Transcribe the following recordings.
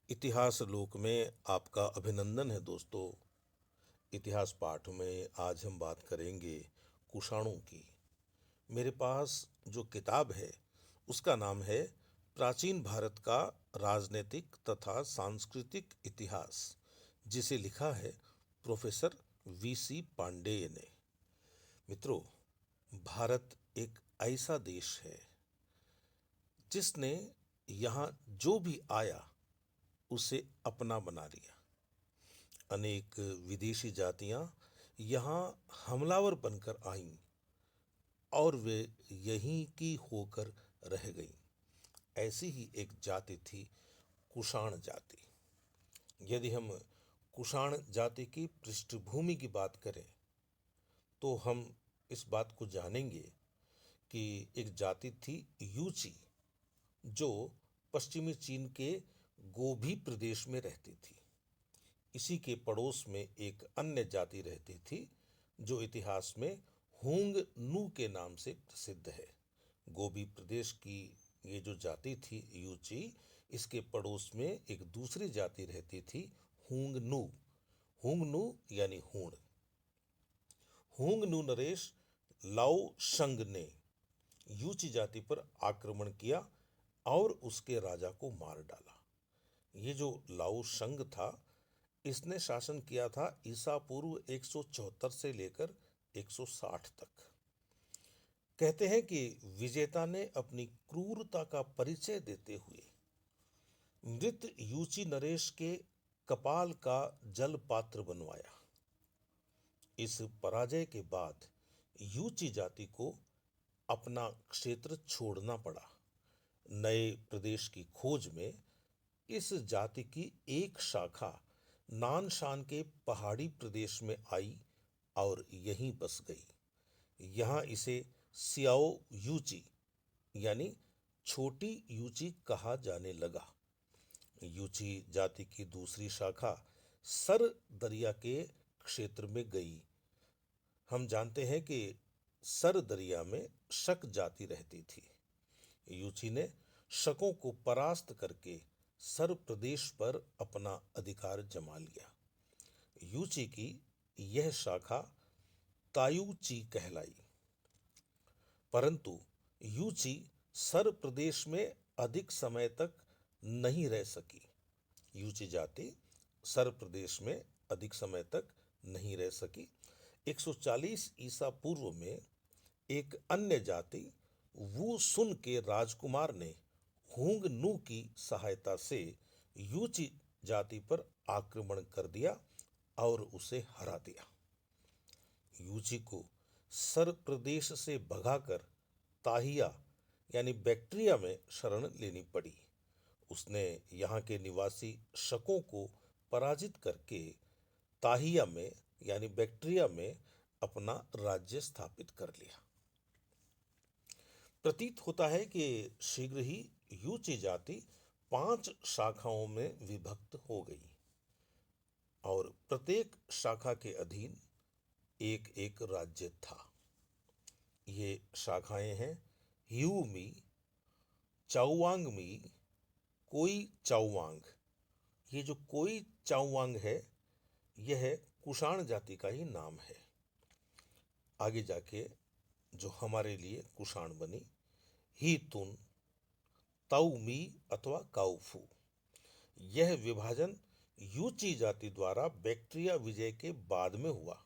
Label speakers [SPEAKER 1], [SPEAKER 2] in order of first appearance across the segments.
[SPEAKER 1] इतिहास लोक में आपका अभिनंदन है दोस्तों। इतिहास पाठ में आज हम बात करेंगे कुषाणों की। मेरे पास जो किताब है उसका नाम है प्राचीन भारत का राजनीतिक तथा सांस्कृतिक इतिहास, जिसे लिखा है प्रोफेसर वीसी पांडेय ने। मित्रों, भारत एक ऐसा देश है जिसने यहाँ जो भी आया उसे अपना बना लिया। अनेक विदेशी जातियां यहाँ हमलावर बनकर आईं और वे यहीं की होकर रह गईं। ऐसी ही एक जाति थी कुषाण जाति। यदि हम कुषाण जाति की पृष्ठभूमि की बात करें तो हम इस बात को जानेंगे कि एक जाति थी यूची, जो पश्चिमी चीन के गोबी प्रदेश में रहती थी। इसी के पड़ोस में एक अन्य जाति रहती थी जो इतिहास में हुंग नू के नाम से प्रसिद्ध है। गोबी प्रदेश की ये जो जाति थी यूची, इसके पड़ोस में एक दूसरी जाति रहती थी हुंग नू। हुंग नू यानी हूण। हुंग नू नरेश लाओ शंग ने यूची जाति पर आक्रमण किया और उसके राजा को मार डाला। ये जो लाओ शंग था, इसने शासन किया था ईसा पूर्व 174 से लेकर 160 तक। कहते हैं कि विजेता ने अपनी क्रूरता का परिचय देते हुए मृत यूची नरेश के कपाल का जल पात्र बनवाया। इस पराजय के बाद यूची जाति को अपना क्षेत्र छोड़ना पड़ा। नए प्रदेश की खोज में इस जाति की एक शाखा नानशान के पहाड़ी प्रदेश में आई और यहीं बस गई। यहाँ इसे सियाओ यूची यानी छोटी यूची कहा जाने लगा। यूची जाति की दूसरी शाखा सर दरिया के क्षेत्र में गई। हम जानते हैं कि सर दरिया में शक जाति रहती थी। यूची ने शकों को परास्त करके सर प्रदेश पर अपना अधिकार जमा लिया। यूची की यह शाखा तायूची कहलाई। परंतु यूची सर प्रदेश में अधिक समय तक नहीं रह सकी। यूची जाति सर प्रदेश में अधिक समय तक नहीं रह सकी। 140 ईसा पूर्व में एक अन्य जाति वू सुन के राजकुमार ने हुंग नू की सहायता से यूची जाति पर आक्रमण कर दिया और उसे हरा दिया। यूची को सर प्रदेश से भगाकर ताहिया यानी बैक्ट्रिया में शरण लेनी पड़ी। उसने यहाँ के निवासी शकों को पराजित करके ताहिया में यानी बैक्ट्रिया में अपना राज्य स्थापित कर लिया। प्रतीत होता है कि शीघ्र ही यूची जाति 5 शाखाओं में विभक्त हो गई और प्रत्येक शाखा के अधीन एक एक राज्य था। ये शाखाएं हैं ह्यूमी, चाउवांगमी, कोई चाउवांग। ये जो कोई चाउवांग है, यह कुषाण जाति का ही नाम है। आगे जाके जो हमारे लिए कुषाण बनी ही तुन, ताउमी अथवा काउफू। यह विभाजन यूची जाति द्वारा बैक्ट्रिया विजय के बाद में हुआ,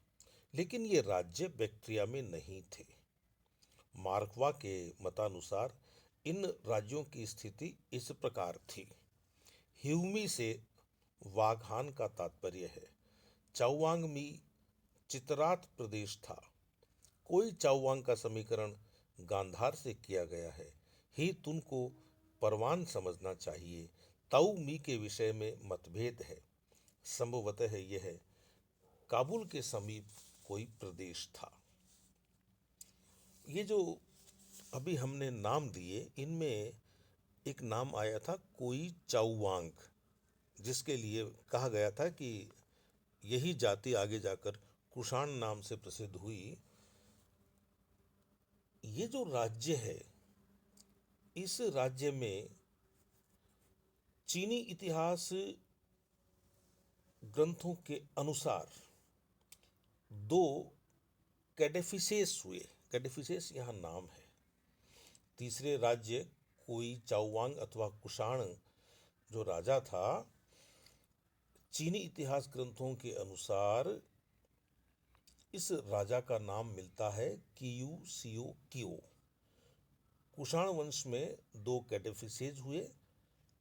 [SPEAKER 1] लेकिन ये राज्य बैक्ट्रिया में नहीं थे। मार्कवा के मतानुसार इन राज्यों की स्थिति इस प्रकार थी। ह्यूमी से वाघान का तात्पर्य है। चाउवांगमी चितरात प्रदेश था। कोई चाउवांग का समीकरण गांधार से किया गया है। ही तुन को परवान समझना चाहिए। ताऊ मी के विषय में मतभेद है। संभवतः यह काबुल के समीप कोई प्रदेश था। ये जो अभी हमने नाम दिए, इनमें एक नाम आया था कोई चाउवांग, जिसके लिए कहा गया था कि यही जाति आगे जाकर कुषाण नाम से प्रसिद्ध हुई। ये जो राज्य है, इस राज्य में चीनी इतिहास ग्रंथों के अनुसार दो कैडेफिसेस हुए। कैडेफिसेस यहाँ नाम है। तीसरे राज्य कोई चाओवांग अथवा कुषाण जो राजा था, चीनी इतिहास ग्रंथों के अनुसार इस राजा का नाम मिलता है कियू सियो कियो। कुषाण वंश में दो कैडेफिसेज हुए।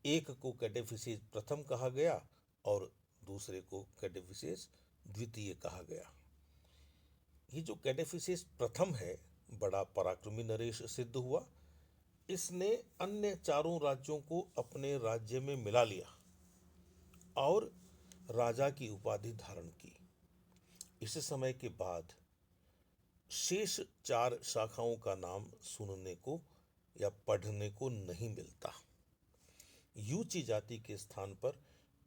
[SPEAKER 1] एक को कैडेफिसेज प्रथम कहा गया और दूसरे को कैडेफिसेज द्वितीय कहा गया। ये जो कैडेफिसेज प्रथम है बड़ा पराक्रमी नरेश सिद्ध हुआ। इसने अन्य चारों राज्यों को अपने राज्य में मिला लिया और राजा की उपाधि धारण की। इस समय के बाद शेष चार शाखाओं का नाम सुनने को या पढ़ने को नहीं मिलता। यूची जाति के स्थान पर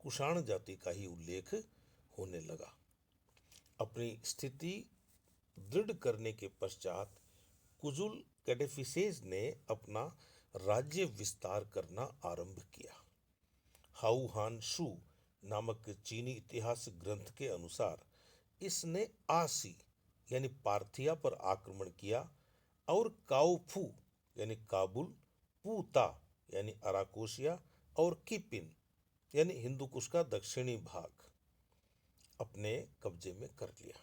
[SPEAKER 1] कुषाण जाति का ही उल्लेख होने लगा। अपनी स्थिति दृढ़ करने के पश्चात कुजुल कैडेफिसेज ने अपना राज्य विस्तार करना आरंभ किया। हाउ हान शू नामक चीनी इतिहास ग्रंथ के अनुसार इसने आसी यानी पार्थिया पर आक्रमण किया और काओफू यानी काबुल, पूता यानी अराकोशिया और किपिन यानी हिंदुकुश का दक्षिणी भाग अपने कब्जे में कर लिया।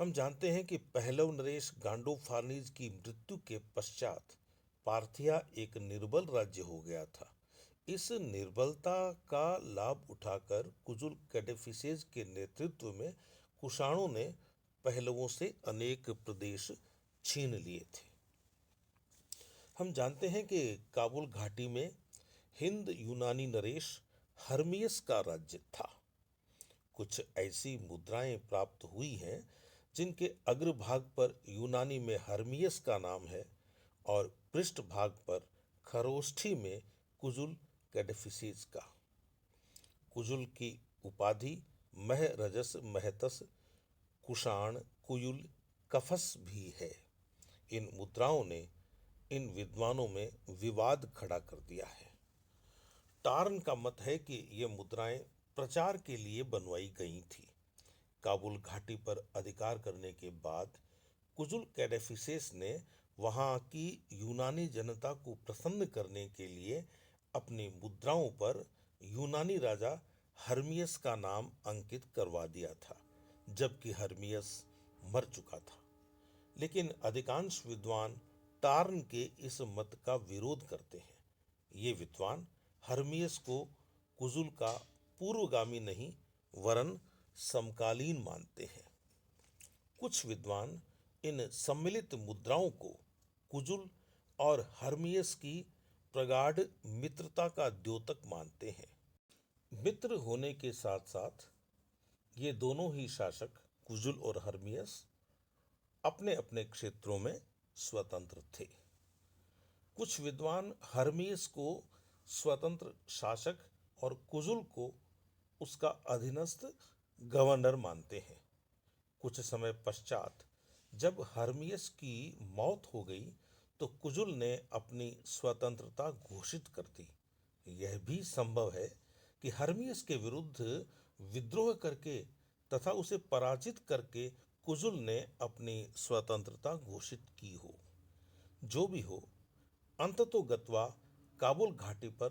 [SPEAKER 1] हम जानते हैं कि पहलव नरेश गांडोफार्नीज की मृत्यु के पश्चात पार्थिया एक निर्बल राज्य हो गया था। इस निर्बलता का लाभ उठाकर कुजुल कैडेफिसेज के नेतृत्व में कुषाणों ने पहलवों से अनेक प्रदेश छीन लिए थे। हम जानते हैं कि काबुल घाटी में हिंद यूनानी नरेश हर्मियस का राज्य था। कुछ ऐसी मुद्राएं प्राप्त हुई हैं जिनके अग्रभाग पर यूनानी में हर्मियस का नाम है और पृष्ठ भाग पर खरोष्ठी में कुजुल कैडेफिसेज का। कुजुल की उपाधि मह रजस महतस कुषाण कुयुल कफस भी है। इन मुद्राओं ने इन विद्वानों में विवाद खड़ा कर दिया है। टार्न का मत है कि ये मुद्राएं प्रचार के लिए बनवाई गई थी। काबुल घाटी पर अधिकार करने के बाद कुजुल कैडेफिसेस ने वहां की यूनानी जनता को प्रसन्न करने के लिए अपनी मुद्राओं पर यूनानी राजा हर्मियस का नाम अंकित करवा दिया था, जबकि हर्मियस मर चुका था। लेकिन अधिकांश विद्वान टार्न के इस मत का विरोध करते हैं। ये विद्वान हर्मियस को कुजुल का पूर्वगामी नहीं वरन समकालीन मानते हैं। कुछ विद्वान इन सम्मिलित मुद्राओं को कुजुल और हर्मियस की प्रगाढ़ मित्रता का द्योतक मानते हैं। मित्र होने के साथ साथ ये दोनों ही शासक कुजुल और हर्मियस अपने अपने क्षेत्रों में स्वतंत्र थे। कुछ विद्वान हर्मियस को स्वतंत्र शासक और कुजुल को उसका अधीनस्थ गवर्नर मानते हैं। कुछ समय पश्चात जब हर्मियस की मौत हो गई तो कुजुल ने अपनी स्वतंत्रता घोषित कर दी। यह भी संभव है कि हर्मियस के विरुद्ध विद्रोह करके तथा उसे पराजित करके कुजुल ने अपनी स्वतंत्रता घोषित की हो। जो भी हो, अंततोगत्वा काबुल घाटी पर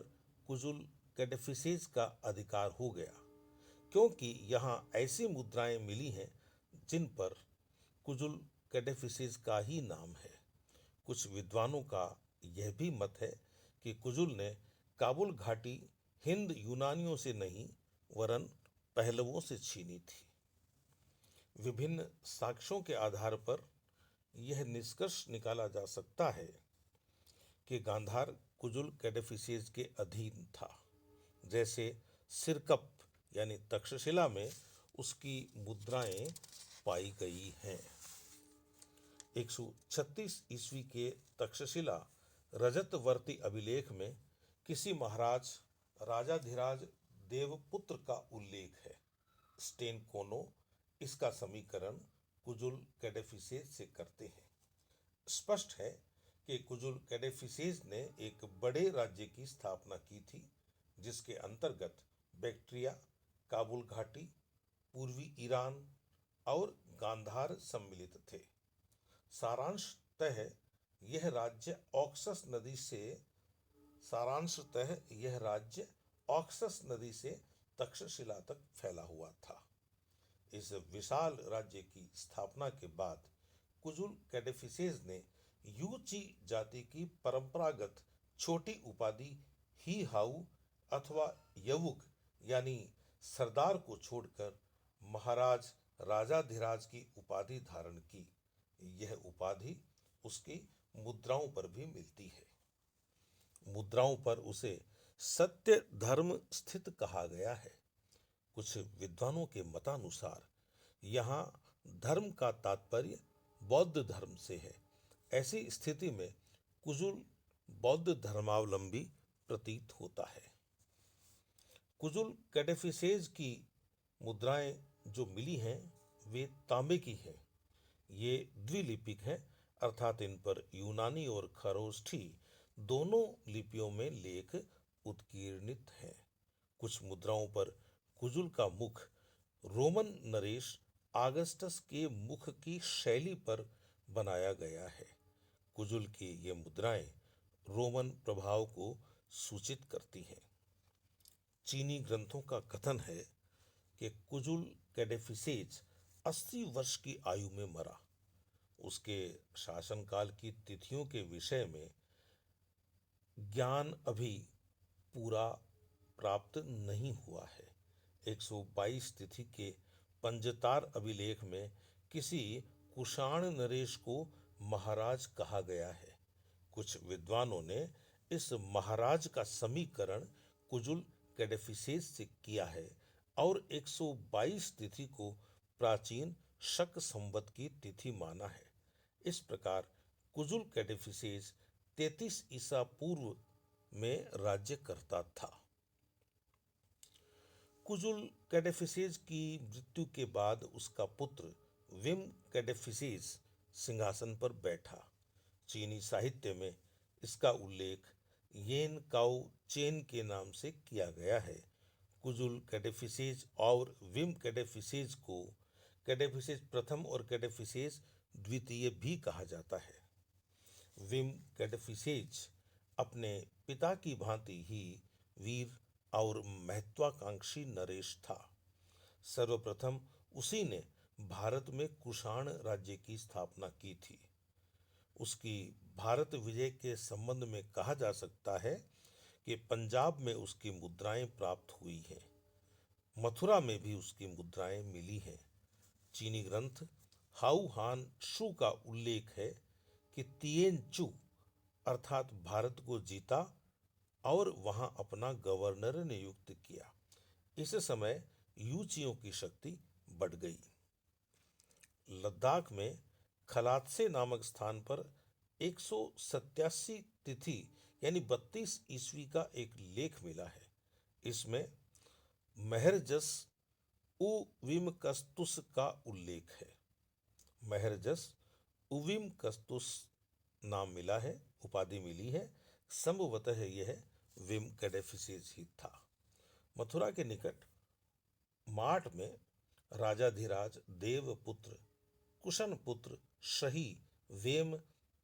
[SPEAKER 1] कुजुल कैडेफिसेज का अधिकार हो गया, क्योंकि यहाँ ऐसी मुद्राएं मिली हैं जिन पर कुजुल कैडेफिसेज का ही नाम है। कुछ विद्वानों का यह भी मत है कि कुजुल ने काबुल घाटी हिंद यूनानियों से नहीं वरन पहलवों से छीनी थी। विभिन्न साक्ष्यों के आधार पर यह निष्कर्ष निकाला जा सकता है कि गांधार कुजुल कैडेफिसेज के अधीन था। जैसे सिरकप यानी तक्षशिला में उसकी मुद्राएं पाई गई हैं। 136 ईस्वी के तक्षशिला रजतवर्ती अभिलेख में किसी महाराज राजाधिराज देवपुत्र का उल्लेख है। स्टेन कोनो इसका समीकरण कुजुल कैडेफिसेज से करते हैं। स्पष्ट है कि कुजुल कैडेफिसेज ने एक बड़े राज्य की स्थापना की थी जिसके अंतर्गत बैक्ट्रिया, काबुल घाटी, पूर्वी ईरान और गांधार सम्मिलित थे। सारांशतः यह राज्य ऑक्सस नदी से सारांशतः यह राज्य ऑक्सस नदी से तक्षशिला तक फैला हुआ था। इस विशाल राज्य की स्थापना के बाद कुजुल कैडेफिसेस ने यूची जाति की परंपरागत छोटी उपाधि ही हाउ अथवा यवुक यानी सरदार को छोड़कर महाराज राजाधिराज की उपाधि धारण की। यह उपाधि उसकी मुद्राओं पर भी मिलती है। मुद्राओं पर उसे सत्य धर्म स्थित कहा गया है। कुछ विद्वानों के मतानुसार यहाँ धर्म का तात्पर्य बौद्ध धर्म से है। ऐसी स्थिति में कुजुल बौद्ध धर्मावलंबी प्रतीत होता है। कुजुल कैडेफिसेस की मुद्राएं जो मिली हैं वे तांबे की हैं। ये द्विलिपिक हैं, अर्थात इन पर यूनानी और खरोष्ठी दोनों लिपियों में लेख उत्कीर्णित हैं। कुछ मुद्राओं पर कुजुल का मुख रोमन नरेश आगस्टस के मुख की शैली पर बनाया गया है। कुजुल की ये मुद्राएं रोमन प्रभाव को सूचित करती हैं। चीनी ग्रंथों का कथन है कि कुजुल कैडेफिसेस 80 वर्ष की आयु में मरा। उसके शासनकाल की तिथियों के विषय में ज्ञान अभी पूरा प्राप्त नहीं हुआ है। 122 तिथि के पंजतार अभिलेख में किसी कुषाण नरेश को महाराज कहा गया है। कुछ विद्वानों ने इस महाराज का समीकरण कुजुल कैडेफिसेस से किया है और 122 तिथि को प्राचीन शक संवत की तिथि माना है। इस प्रकार कुजुल कैडेफिसेस 33 ईसा पूर्व में राज्य करता था। कुजुल कैडेफिसेस की मृत्यु के बाद उसका पुत्र विम कैडेफिसेस सिंहासन पर बैठा। चीनी साहित्य में इसका उल्लेख येन काओ चेन के नाम से किया गया है। कुजुल कैडेफिसेस और विम कैडेफिसेस को कैडेफिसेस प्रथम और कैडेफिसेस द्वितीय भी कहा जाता है। विम कैडेफिसेस अपने पिता की भांति ही वीर और महत्वाकांक्षी नरेश था। सर्वप्रथम उसी ने भारत में कुषाण राज्य की स्थापना की थी। उसकी भारत विजय के संबंध में कहा जा सकता है कि पंजाब में उसकी मुद्राएं प्राप्त हुई हैं। मथुरा में भी उसकी मुद्राएं मिली हैं। चीनी ग्रंथ हाउ हान शू का उल्लेख है कि तिएन चू अर्थात भारत को जीता और वहां अपना गवर्नर नियुक्त किया। इस समय यूचियों की शक्ति बढ़ गई। लद्दाख में खलात्से नामक स्थान पर 187 तिथि यानी 32 ईस्वी का एक लेख मिला है। इसमें महरजस उविमकस्तुस का उल्लेख है। महरजस उविमकस्तुस नाम मिला है, उपाधि मिली है। संभवतः यह विम कैडेफिसेस ही था। मथुरा के निकट माट में राजाधिराज देवपुत्र कुशन पुत्र शही वेम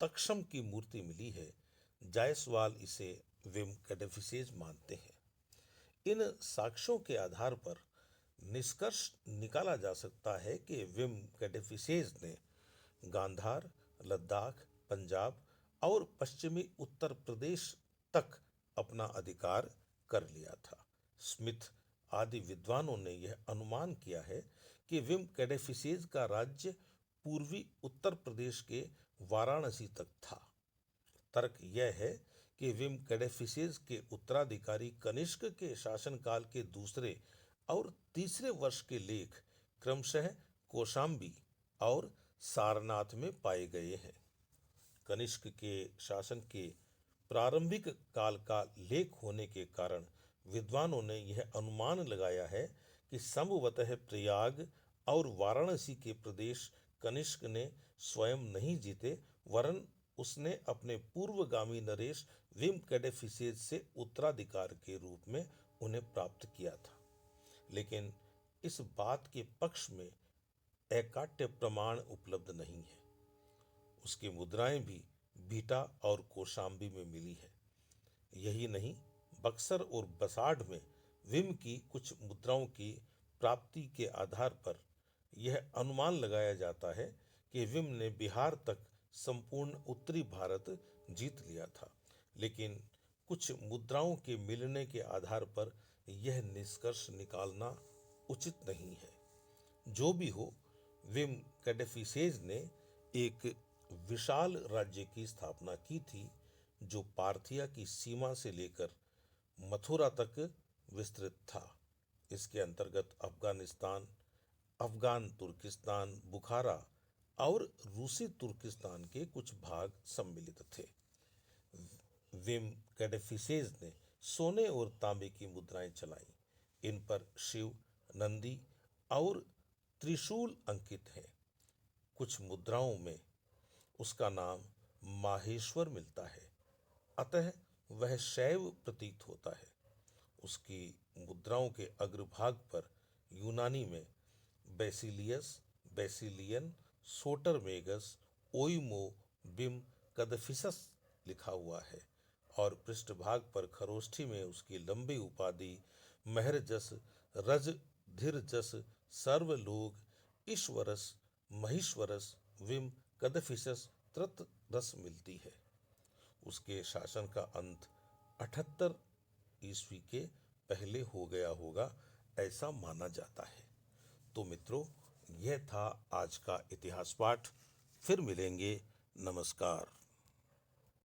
[SPEAKER 1] तक्षम की मूर्ति मिली है। जायसवाल इसे विम कैडेफिसेस मानते हैं। इन साक्ष्यों के आधार पर निष्कर्ष निकाला जा सकता है कि विम कैडेफिसेस ने गांधार, लद्दाख, पंजाब और पश्चिमी उत्तर प्रदेश तक अपना अधिकार कर लिया था। स्मिथ आदि विद्वानों ने यह अनुमान किया है कि विम कैडेफिसेस का राज्य पूर्वी उत्तर प्रदेश के वाराणसी तक था। तर्क यह है कि विम कैडेफिसेस के उत्तराधिकारी कनिष्क के शासनकाल के दूसरे और तीसरे वर्ष के लेख क्रमशः कौशाम्बी और सारनाथ में पाए गए हैं। कनिष्क के शासन के प्रारंभिक काल का लेख होने के कारण विद्वानों ने यह अनुमान लगाया है कि संभवतः प्रयाग और वाराणसी के प्रदेश कनिष्क ने स्वयं नहीं जीते, वरन उसने अपने पूर्वगामी नरेश विम कैडेफिसेस से उत्तराधिकार के रूप में उन्हें प्राप्त किया था, लेकिन इस बात के पक्ष में एकाट्य प्रमाण उपलब्ध नहीं है। उसकी मुद्राएं भी बीटा और कौशाम्बी में मिली है। यही नहीं, बक्सर और बसाढ़ में विम की कुछ मुद्राओं की प्राप्ति के आधार पर यह अनुमान लगाया जाता है कि विम ने बिहार तक संपूर्ण उत्तरी भारत जीत लिया था, लेकिन कुछ मुद्राओं के मिलने के आधार पर यह निष्कर्ष निकालना उचित नहीं है। जो भी हो, विम कैडेफिसेज ने एक विशाल राज्य की स्थापना की थी, जो पार्थिया की सीमा से लेकर मथुरा तक विस्तृत था। इसके अंतर्गत अफगानिस्तान, अफगान तुर्किस्तान, बुखारा और रूसी तुर्किस्तान के कुछ भाग सम्मिलित थे। विम कैडेफिसेज ने सोने और तांबे की मुद्राएं चलाई। इन पर शिव, नंदी और त्रिशूल अंकित हैं। कुछ मुद्राओं में उसका नाम माहेश्वर मिलता है, अतः वह शैव प्रतीत होता है। उसकी मुद्राओं के अग्रभाग पर यूनानी में बेसिलियस, बेसिलियन, सोटरमेगस, ओइमो, बिम कदफिसस लिखा हुआ है और पृष्ठभाग पर खरोष्ठी में उसकी लंबी उपाधि महरजस, रज, धीरजस, सर्वलोक, ईश्वरस, महेश्वरस, विम कदफिसस त्रतरस मिलती है। उसके शासन का अंत 78 ईस्वी के पहले हो गया होगा, ऐसा माना जाता है। तो मित्रों, यह था आज का इतिहास पाठ। फिर मिलेंगे। नमस्कार।